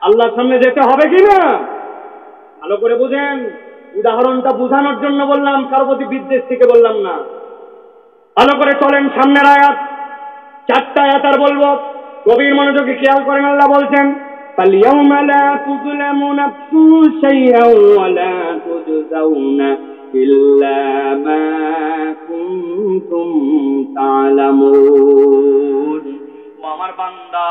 আল্লাহর সামনে যেতে হবে কিনা ভালো করে বুঝেন। উদাহরণটা বোঝানোর জন্য বললাম, কারো প্রতি বিদ্বেষ থেকে বললাম না। ভালো করে চলেন, সামনের আয়াত, 4টা আয়াত আর বলবো, গভীর মনোযোগে খেয়াল করেন। আল্লাহ বলছেন, فَالْيَوْمَ لَا تُظْلَمُ نَفْسٌ شَيْئًا وَلَا تُجْزَوْنَ إِلَّا مَا كُنتُمْ تَعْلَمُونَ। আমার বান্দা,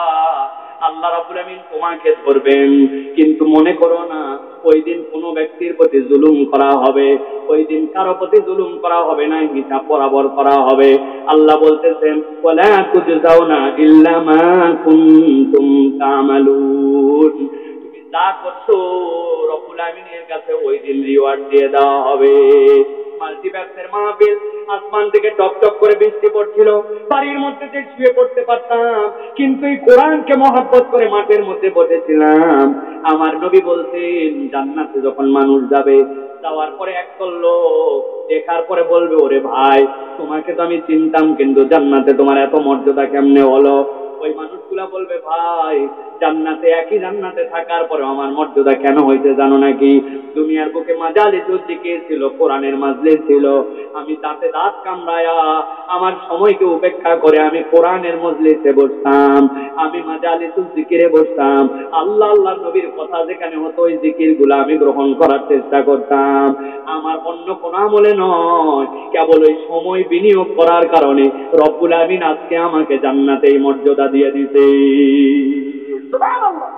আল্লাহ রাব্বুল আমিন তোমাকে ধরবেন, কিন্তু মনে করো না ওই দিন কোনো ব্যক্তির প্রতি জুলুম করা হবে, ওই দিন কারো প্রতি জুলুম করা হবে না, হিসাব বরাবর করা হবে। আল্লাহ বলতেছেন, ওয়ালা তুজজাউনা ইল্লা মা কুনতুম তা'মালুন, তুমি যা করছো রব্বুল আমিনের কাছে ওই দিন রিওয়ার্ড দিয়ে দেওয়া হবে। মাল্টিপ্যাক্সের মাহফিল, আসমান থেকে টপ টপ করে বৃষ্টি পড়ছিল, বাড়ির মধ্যে যে শুয়ে পড়তে পারতাম, কিন্তু এই কোরআনকে মহব্বত করে মাঠের মধ্যে বসেছিলাম। আমার নবী বলছেন, জান্নাতে যখন মানুষ যাবে, যাওয়ার পরে একদল লোক দেখার পরে বলবে, ওরে ভাই, তোমাকে তো আমি চিনতাম, কিন্তু জান্নাতে তোমার এত মর্যাদা কেমনে হলো? ওই মানুষগুলা বলবে, ভাই, জান্নাতে, একই জান্নাতে থাকার পরে আমার মর্যাদা কেন হইতে জানো নাকি? দুনিয়ার বুকে মাজালিসুল জিকির ছিল, কোরআনের মাজলিস ছিল, আমি দাঁতে দাঁত কামড়ায়া আমার সময়কে উপেক্ষা করে আমি কোরআনের মজলিসে বসতাম, আমি মাজালিসুল জিকিরে বসতাম, আল্লাহ আল্লাহ নবীর কথা যেখানে হতো ওই জিকিরগুলো আমি গ্রহণ করার চেষ্টা করতাম। আমার অন্য কোন আমলে নয়, কেবল ওই সময় বিনিয়োগ করার কারণে রব্বুল আমিন আজকে আমাকে জান্নাতে এই মর্যাদা দিয়ে দিতে। সুবহানাল্লাহ।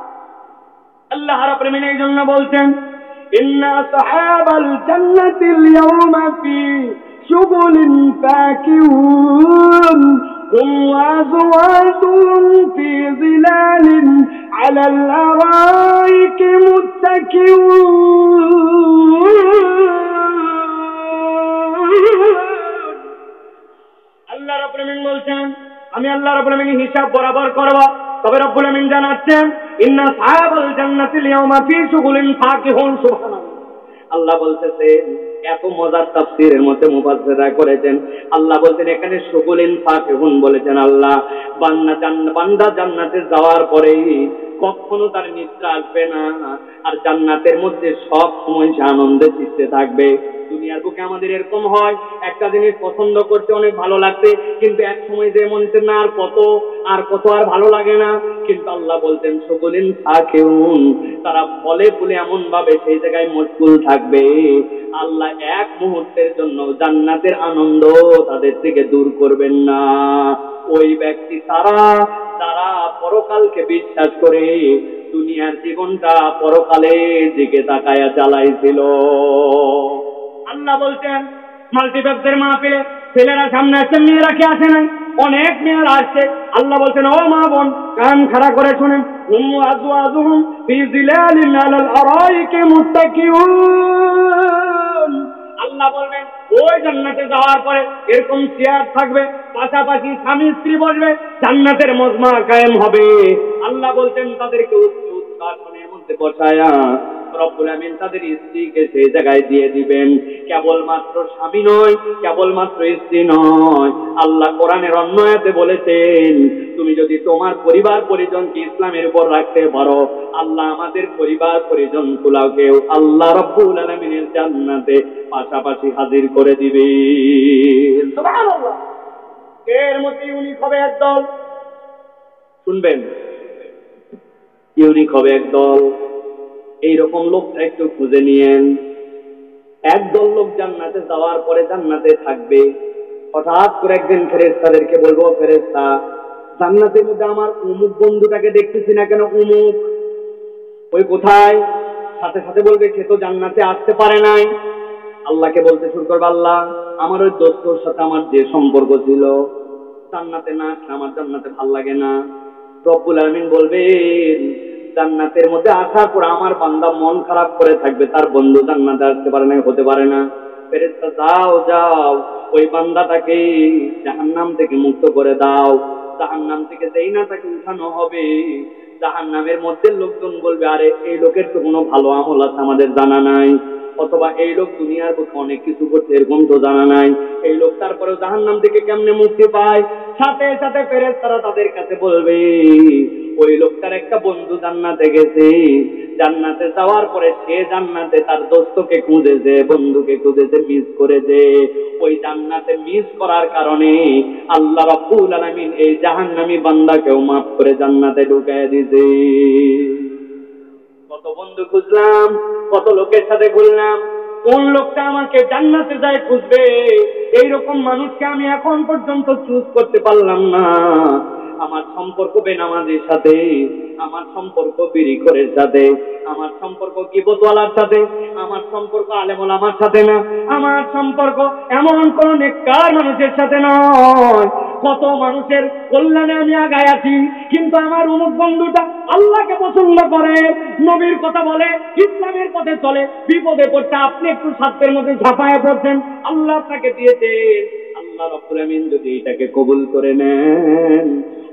আল্লাহ রাব্বুল আমিন এই জন্য বলছেন, ইন্না আসহাবাল জান্নাতিল ইয়াওমা ফি শুগুলিন ফাকিহুন হুম ওয়াজওয়াজুহুম ফি যিলালিন আলাল আরাইকি মুত্তাকিউন। আল্লাহ রাব্বুল আমিন বলছেন, আমি আল্লাহ রাব্বুল আমিন হিসাব বরাবর করব। তবে রব্বুল আমিন জানাচ্ছেন, ইন্না আসহাবাল জান্নাতিল ইয়াওমা ফি শুগুলিন ফাকিহুন। সুবহানাল্লাহ। আল্লাহ বলতেছেন, এত মজার তাফসীরের মধ্যে মুফাসসিররা করেছেন, আল্লাহ বলতেন এখানে শুগুলিন ফাকিহুন বলেছেন। আল্লাহ বান্দা জান্নাতে যাওয়ার পরে কখনো তার নিদ্রা আসবে না, আর জান্নাতের মধ্যে সব সময় সে আনন্দে চিত্তে থাকবে। দুনিয়ার বুকে আমাদের এরকম হয়, একটা জিনিস পছন্দ করতে অনেক ভালো লাগছে, কিন্তু এক সময় যে মনে হচ্ছে না আর কত আর ভালো লাগে না। কিন্তু আল্লাহ বলতেন, শুগুলিন ফাকিহুন, তারা ফলে ফুলে এমন ভাবে সেই জায়গায় মশগুল থাকবে, আল্লাহ এক মুহূর্তের জন্য জান্নাতের আনন্দ তাদের থেকে দূর করবেন না। ওই ব্যক্তি তারা পরকালকে বিশ্বাস করে দুনিয়ার জীবনটা পরকালের দিকে তাকায়া চালাইছিল। আল্লাহ বলছেন, মাল্টিপ্যাক্সের মাহফিলে ছেলেরা সামনে আসছে, মেয়েরা কি আসে নাই? অনেক মেয়েরা আসছে। আল্লাহ বলছেন, ও মা বোন, কান খাড়া করে শুনেন, হুম আজওয়াজুহুম ফি যিলালিন আলাল আরাইকি মুত্তাকিউন। আল্লাহ বলবেন, ওই জান্নাতে যাওয়ার পরে এরকম চেয়ার থাকবে, পাশাপাশি স্বামী স্ত্রী বসবে, জান্নাতের মজমা কায়েম হবে। আল্লাহ বলছেন, তাদেরকে উচ্চ আসনের মধ্যে বসায়া রব্বুল আমিন তাদের স্ত্রীকে সেই জায়গায় দিয়ে দিবেন। কেবলমাত্র স্বামী নয়, কেবলমাত্র স্ত্রী নয়, আল্লাহ কোরআনের অন্য আয়াতে বলেছেন, তুমি যদি তোমার পরিবার পরিজনকে ইসলামের উপর রাখতে পারো, আল্লাহ আমাদের পরিবার পরিজন গুলাকেও আল্লাহ রব্বুল আলামিনের জান্নাতে পাশাপাশি হাজির করে দিবে। সুবহানাল্লাহ। এর মধ্যে ইউনিক হবে একদল, শুনবেন, ইউনিক হবে একদল। এইরকম লোকটা একটু খুঁজে নিয়েন। একদল লোক জান্নাতে যাওয়ার পরে জান্নাতে থাকবে, হঠাৎ করে একদিন ফেরেশতাদেরকে বলবো, ফেরেশতা, জান্নাতের মধ্যে আমার অমুক বন্ধুটাকে দেখতেছি না কেন? অমুক ওই কোথায়? সাথে সাথে বলবে, সে তো জান্নাতে আসতে পারে নাই। আল্লাহকে বলতে শুরু করবে, আল্লাহ, আমার ওই দোস্তর সাথে আমার যে সম্পর্ক ছিল, জান্নাতে না আসলে আমার জান্নাতে ভাল লাগে না। রব্বুল আলামিন বলবেন, জান্নাতের মধ্যে আসার পর আমার বান্দা মন খারাপ করে থাকবে, তার বন্ধু জান্নাতে আসতে পারে না, হতে পারে না। ফেরেশতা, যাও যাও, ওই বান্দাটাকে জাহান্নাম থেকে মুক্ত করে দাও। জাহান্নাম থেকে যেই না তাকে উঠানো হবে, জাহান্নামের মধ্যে লোকজন বলবে, আরে এই লোকের তো কোনো ভালো আমল আছে আমাদের জানা নাই, অথবা এই লোক দুনিয়ার বুকে অনেক কিছু করছে এরকম তো জানা নাই, এই লোক তারপরেও জাহান্নাম থেকে কেমনে মুক্তি পায়? সাথে সাথে ফেরেশতারা তাদের কাছে বলবে, ও ওই লোকটার একটা বন্ধু জান্নাতে গেছে, জান্নাতে যাওয়ার পরে সে জান্নাতে তার দোস্তকে খুঁজেছে, বন্ধুকে খুঁজেছে, মিস করেছে। ওই জান্নাতে মিস করার কারণে আল্লাহ রাব্বুল আলামিন এই জাহান্নামী বান্দাকেও মাফ করে জান্নাতে ঢুকায় দিয়েছে। কত বন্ধু খুঁজলাম, কত লোকের সাথে ঘুরলাম, কোন লোকটা আমাকে জান্নাতে যায় খুঁজবে, এইরকম মানুষকে আমি এখন পর্যন্ত চুজ করতে পারলাম না। আমার সম্পর্ক বেনামাজির সাথে, আমার সম্পর্ক বিড়িখোরের সাথে, আমার সম্পর্ক গীবতওয়ালার সাথে, আমার সম্পর্ক আলেম ওলামার সাথে না, আমার সম্পর্ক এমন কোন নেককার মানুষের সাথে নয়। কত মানুষের কল্যাণে আমি আগায় আছি, কিন্তু আমার অমুক বন্ধুটা আল্লাহকে পছন্দ করে, নবীর কথা বলে, ইসলামের পথে চলে, বিপদে পড়ছে আপনি একটু স্বার্থের মধ্যে ঝাঁপায় পড়ছেন, আল্লাহ আপনাকে দিয়েছে। আল্লাহ রাব্বুল আমিন যদি এটাকে কবুল করে নেন,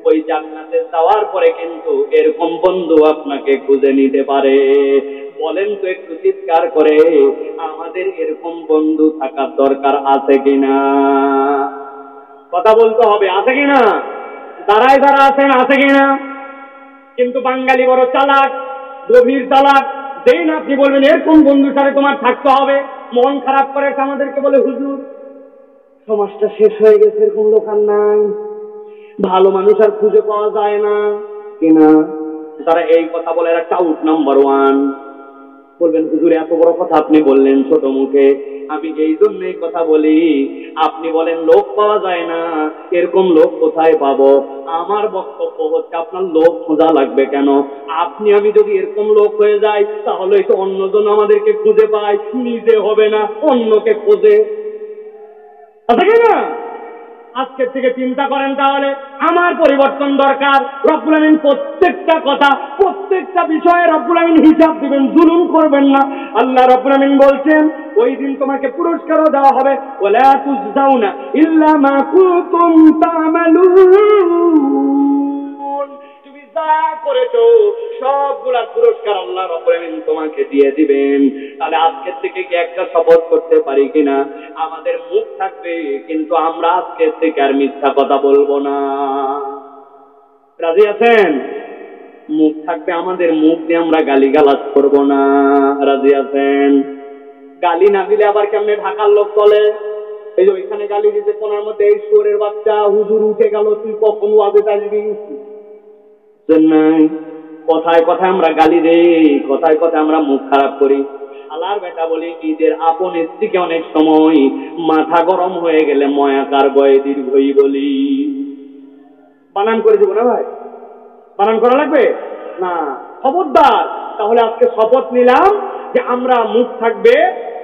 ওই জান্নাতে যাওয়ার পরে কিন্তু এরকম বন্ধু আপনাকে খুঁজে নিতে পারে। বলেন তো একটু চিৎকার করে, আমাদের এরকম বন্ধু থাকার দরকার আছে কিনা? কথা বলতে হবে, আছে কিনা? দাঁড়ায় যারা আছেন আছে কিনা? কিন্তু বাঙালি বড় চালাক, গভীর চালাক। যেই না আপনি বলবেন এরকম বন্ধুর সাথে তোমার থাকতে হবে, মন খারাপ করে আমাদেরকে বলে হুজুর সমাজটা শেষ হয়ে গেছে, এরকম লোক আর নাই, ভালো মানুষ আর খুঁজে পাওয়া যায় না কিনা। তারা এই কথা বলে এরা টাউট নাম্বার 1। বলবেন হুজুর এত বড় কথা আপনি বললেন ছোট মুখে, আমি এই জন্যই কথা বলি, আপনি বলেন লোক পাওয়া যায় না, এরকম লোক কোথায় পাবো? আমার বক্তব্য হচ্ছে আপনার লোক খোঁজা লাগবে কেন? আপনি আমি যদি এরকম লোক হয়ে যাই, তাহলে একটু অন্যজন আমাদেরকে খুঁজে পায়, নিজে হবে না অন্যকে খোঁজে, আছে কিনা? আজকে থেকে চিন্তা করেন, তাহলে আমার পরিবর্তন দরকার। রব্বুল আমিন প্রত্যেকটা কথা, প্রত্যেকটা বিষয়ে রব্বুল আমিন হিসাব দিবেন, জুলুম করবেন না। আল্লাহ রব্বুল আমিন বলছেন ওই দিন তোমাকে পুরস্কারও দেওয়া হবে, ওয়ালা তুজজাউনা ইল্লা মা কুনতুম তা'মালুন। তুমি যা করেছো সবগুলার পুরস্কার আল্লাহ রব্বুল আমিন তোমাকে দিয়ে দিবেন। তাহলে আজকে থেকে কি একটা শপথ করতে পারি কিনা, আমাদের মুখ থাকবে কিন্তু আমরা আজকে থেকে আর মিথ্যা কথা বলবো না। রাজি আছেন? মুখ থাকবে আমাদের, মুখ দিয়ে আমরা গালিগালাজ করবো না। রাজি আছেন? গালি না দিলে আবার কেমনে ঢাকার লোক চলে? এই যে ওইখানে গালি দিতে কোনার মধ্যে, এই শুয়োরের বাচ্চা হুজুর উঠে গেল, তুই কখন ওয়াজে আসবি? নাই, কথায় কথায় আমরা গালি দেই, কথায় কথায় আমরা মুখ খারাপ করি। শালার বেটা বলি, নিজের আপন স্ত্রীকে অনেক সময় মাথা গরম হয়ে গেলে ময়াকার বয়ে দীর্ঘই বলি। বানান করে দিব না ভাই? বানান করা লাগবে না, খবরদার। তাহলে আজকে শপথ নিলাম যে আমরা মুখ থাকবে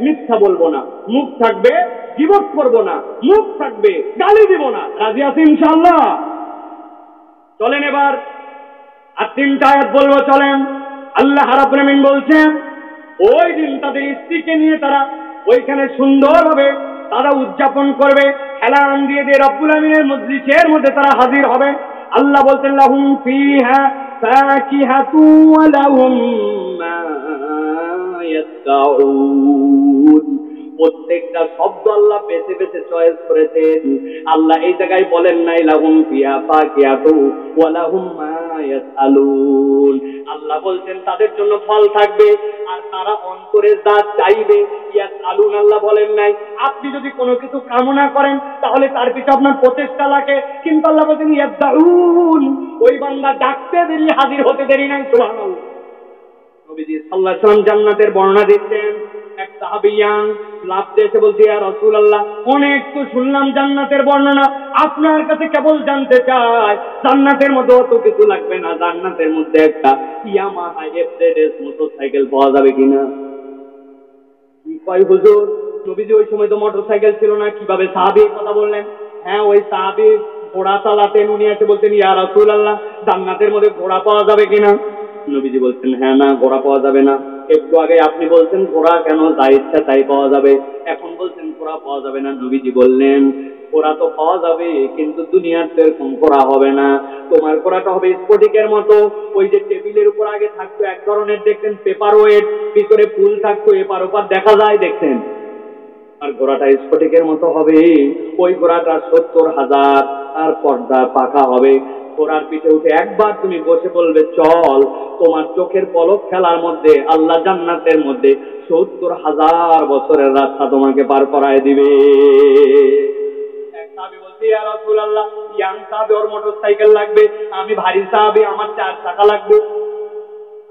মিথ্যা বলবো না, মুখ থাকবে গীবত করবো না, মুখ থাকবে গালি দিব না। রাজি আছি ইনশাআল্লাহ? চলেন এবার আর 3টা আয়াত বলবো, চলেন। আল্লাহ রাব্বুল আমিন বলছেন ওই দিন তাদের স্ত্রীকে নিয়ে তারা ওইখানে সুন্দরভাবে তারা উদযাপন করবে, খেলান দিয়ে দিয়ে রব্বুল আমিনের মজলিসের মধ্যে তারা হাজির হবে। আল্লাহ বলতেন লাহুম ফিহা ফাকিহাতু ওয়া লাহুম মা ইয়াসতাউন। প্রত্যেকটা শব্দ আল্লাহ বেছে বেছে চয়েস করেছেন। আল্লাহ এই জায়গায় বলেন নাই লাহুম ফিহা ফাকিহাতু ওয়া লাহুম মা ইয়াসআলুন। আল্লাহ বলছেন তাদের জন্য ফল থাকবে আর তারা অন্তরে যা চাইবে। ইয়াসআলুন আল্লাহ বলেন নাই। আপনি যদি কোনো কিছু কামনা করেন তাহলে তার পিছনে আপনার প্রচেষ্টা লাগে, কিন্তু আল্লাহ বলছেন ইয়াসআলুন, ওই বান্দা ডাকতে দেরি হাজির হতে দেরি নাই। সুবহানাল্লাহ। নবীজি সাল্লাল্লাহু আলাইহি ওয়াসাল্লাম জান্নাতের বর্ণনা দিচ্ছেন। এক সাহাবিয়ান লাভ দিয়েছে, বলছে ইয়া রাসূলুল্লাহ, অনেক তো শুনলাম জান্নাতের বর্ণনা, আপনার কাছে কেবল জানতে চাই জান্নাতের মধ্যে অত কিছু লাগবে না, জান্নাতের মধ্যে একটা ইয়ামাহা এফজেডএস মোটরসাইকেল পাওয়া যাবে কিনা? কি কয় হুজুর? নবীজি ওই সময় তো মোটরসাইকেল ছিল না, কিভাবে সাহাবী কথা বললেন? হ্যাঁ, ওই সাহাবী ঘোড়া চালাতেন, উনি এসে বলতেন ইয়া রাসূলুল্লাহ, জান্নাতের মধ্যে ঘোড়া পাওয়া যাবে কিনা? নবীজি বলছেন হ্যাঁ, না ঘোড়া পাওয়া যাবে না। একটু আগে আপনি বলছেন ঘোড়া কেন, যা ইচ্ছা তাই পাওয়া যাবে, এখন বলছেন ঘোড়া পাওয়া যাবে না। নবীজি বললেন ঘোড়া তো পাওয়া যাবে, কিন্তু দুনিয়ার তো এরকম ঘোড়া হবে না। তোমার ঘোড়াটা হবে স্ফটিকের মতো, ওই যে টেবিলের উপর আগে থাকতো এক ধরনের, দেখতেন পেপার ওয়েট, ভিতরে ফুল থাকতো, এপার ওপার দেখা যায়, দেখতেন। আর ঘোড়াটা স্ফটিকের মতো হবে। ওই ঘোড়াটা 70,000 আর পর্দা পাখা হবে, ঘোড়ার পিঠে উঠে একবার তুমি বসে বলবে চল, তোমার চোখের পলক খেলার মধ্যে আল্লাহ জান্নাতের মধ্যে ৭০,০০০ বছরের রাস্তা তোমাকে পার করায় দিবে। এক সাহাবী বলছে, ইয়া রাসূলুল্লাহ, ইয়াং সাহাবী ওর মোটরসাইকেল লাগবে, আমি ভারী সাহাবী আমার 4 চাকা লাগবে।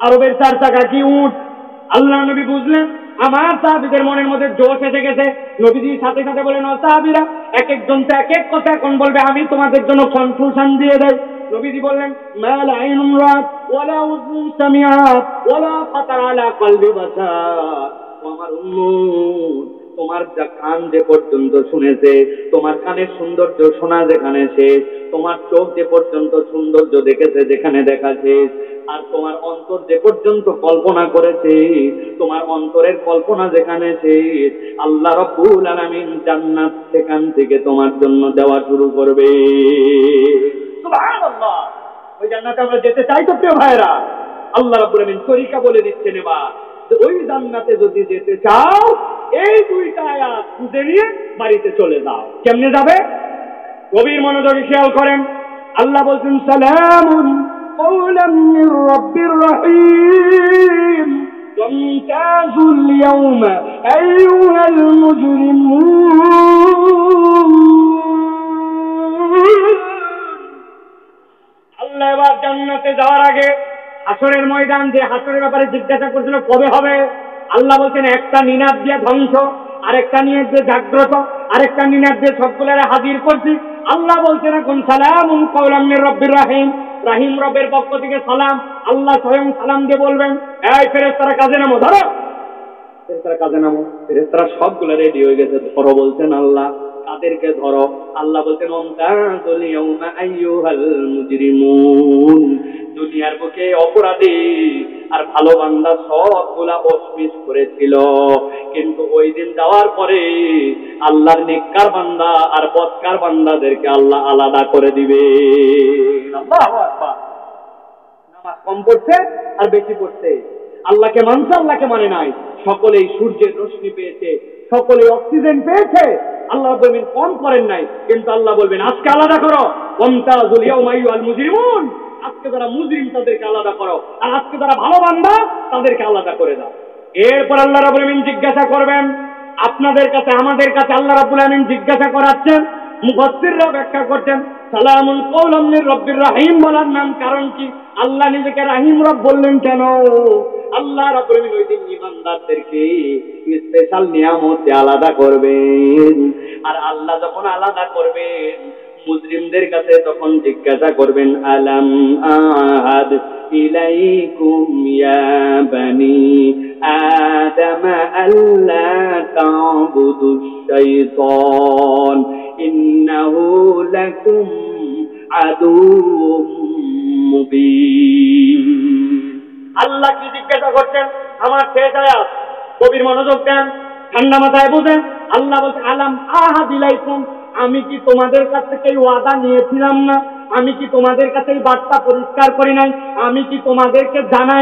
আরবের 4 চাকা কি উট? আল্লাহ নবী বুঝলেন আমার সাহাবীদের মনের মধ্যে জোশ এসে গেছে। নবীজির সাথে সাথে বলেন, ও সাহাবীরা, এক একজন তো এক এক কথা এখন বলবে, আমি তোমাদের জন্য কনফিউশন দিয়ে দেই। নবীজি বললেন, মা লা আইনুন রাত ওয়ালা উযুন সামিআত ওয়ালা খাতার আলা কলবি বাশার। আমার উম্মত, তোমার যা কান যে পর্যন্ত শুনেছে, তোমার কানের সৌন্দর্য শোনা যেখানে শেষ, তোমার চোখ যে পর্যন্ত সৌন্দর্য দেখেছে যেখানে দেখা শেষ, আর তোমার অন্তর যে পর্যন্ত কল্পনা করেছে, তোমার অন্তরের কল্পনা যেখানে শেষ, আল্লাহ রাব্বুল আলামিন জান্নাত সেখান থেকে তোমার জন্য দেওয়া শুরু করবে। সুবহানাল্লাহ। ওই জান্নাতে আমরা যেতে চাই তো প্রিয় ভাইরা, আল্লাহ রাব্বুল আলামিন তরিকা বলে দিচ্ছেন। এবার ওই জান্নাতে যদি যেতে চাও, এই 2টা আয়াত বুঝে নিয়ে বাড়িতে চলে যাও। কেমনে যাবে? গভীর মনোযোগে খেয়াল করেন। আল্লাহ বলছেন, সালামুন কওলাম মির রাব্বির রহিম ওয়ামতাজুল ইয়াওমা আইয়ুহাল মুজরিমুন। আল্লাহ এবার জান্নাতে যাওয়ার আগে হাসরের ময়দান, যে হাসরের ব্যাপারে জিজ্ঞাসা করছিল কবে হবে, আল্লাহ বলছেন একটা নিনাদ দিয়ে ধ্বংস, আরেকটা নিনাদ দিয়ে জাগ্রত, আরেকটা নিনাদ দিয়ে সবগুলোরে হাজির করছি। আল্লাহ বলছেন এখন সালামুন কওলাম মির রাব্বির রহিম, রহিম রবের পক্ষ থেকে সালাম। আল্লাহ স্বয়ং সালাম দিয়ে বলবেন, এই ফেরেশতারা কাজে নামো, ধরো। ফেরেশতারা কাজে নামো। ফেরেশতারা সবগুলো রেডি হয়ে গেছে, ধরো বলছেন আল্লাহ। তাদেরকে ধরো। আল্লাহ বলছেন, ওয়ামতাজুল ইয়াওমা আইয়ুহাল মুজরিমুন। দুনিয়ার বুকে অপরাধী আর ভালো বান্দা সবগুলা অস্মিস করেছিল, কিন্তু ওই দিন যাওয়ার পরে আল্লাহর নেককার বান্দা আর বদকার বান্দাদেরকে আল্লাহ আলাদা করে দিবে। আল্লাহু আকবার। নামাজ কম পড়ছে আর বেশি পড়ছে, আল্লাহকে মানছে আল্লাহকে মানে নাই, সকলেই সূর্যের রশ্মি পেয়েছে, সকলেই অক্সিজেন পেয়েছে, আল্লাহ বলবেন কম করেন নাই, কিন্তু আল্লাহ বলবেন আজকে আলাদা করো। ওয়ামতাজুল ইয়াওমা আইয়ুহাল মুজরিমুন। আজকে যারা মুজরিম তাদেরকে আলাদা করো, আর আজকে যারা ভালো বান্দা তাদেরকে আলাদা করে দাও। এরপর আল্লাহ রাব্বুল আলামিন জিজ্ঞাসা করবেন আপনাদের কাছে, আমাদের কাছে আল্লাহ রাব্বুল আলামিন জিজ্ঞাসা করাচ্ছেন। মুফাসসিররা ব্যাখ্যা করছেন, সালামুন কওলাম মির রাব্বির রহিম বলার নাম কারণ কি? আল্লাহ নিজেকে রাহিম রব বললেন কেন? আল্লাহ রাব্বুল আলামিন ওই দিন ঈমানদারদেরকে স্পেশাল নিয়ামতে আলাদা করবেন, আর আল্লাহ যখন আলাদা করবেন মুজরিমদের কাছে তখন জিজ্ঞাসা করবেন, আলাম আহাদ ইলাইকুম ইয়া বানি আদম আল্লা তা'বুদুশ শাইতান ইন্নাহু লাকুম আদুউম মুবিন। আল্লাহ কি জিজ্ঞাসা করছেন? আমার শেষ আয়াত, গভীর মনোযোগ দেন, ঠান্ডা মাথায় বুঝেন। আল্লাহ বলছেন, আলাম আহাদ ইলাইকুম, আমি কি তোমাদের কাছ থেকে ওয়াদা নিয়েছিলাম না? আমি কি তোমাদের কাছে বার্তা পরিষ্কার করি নাই? আমি কি তোমাদেরকে জানাই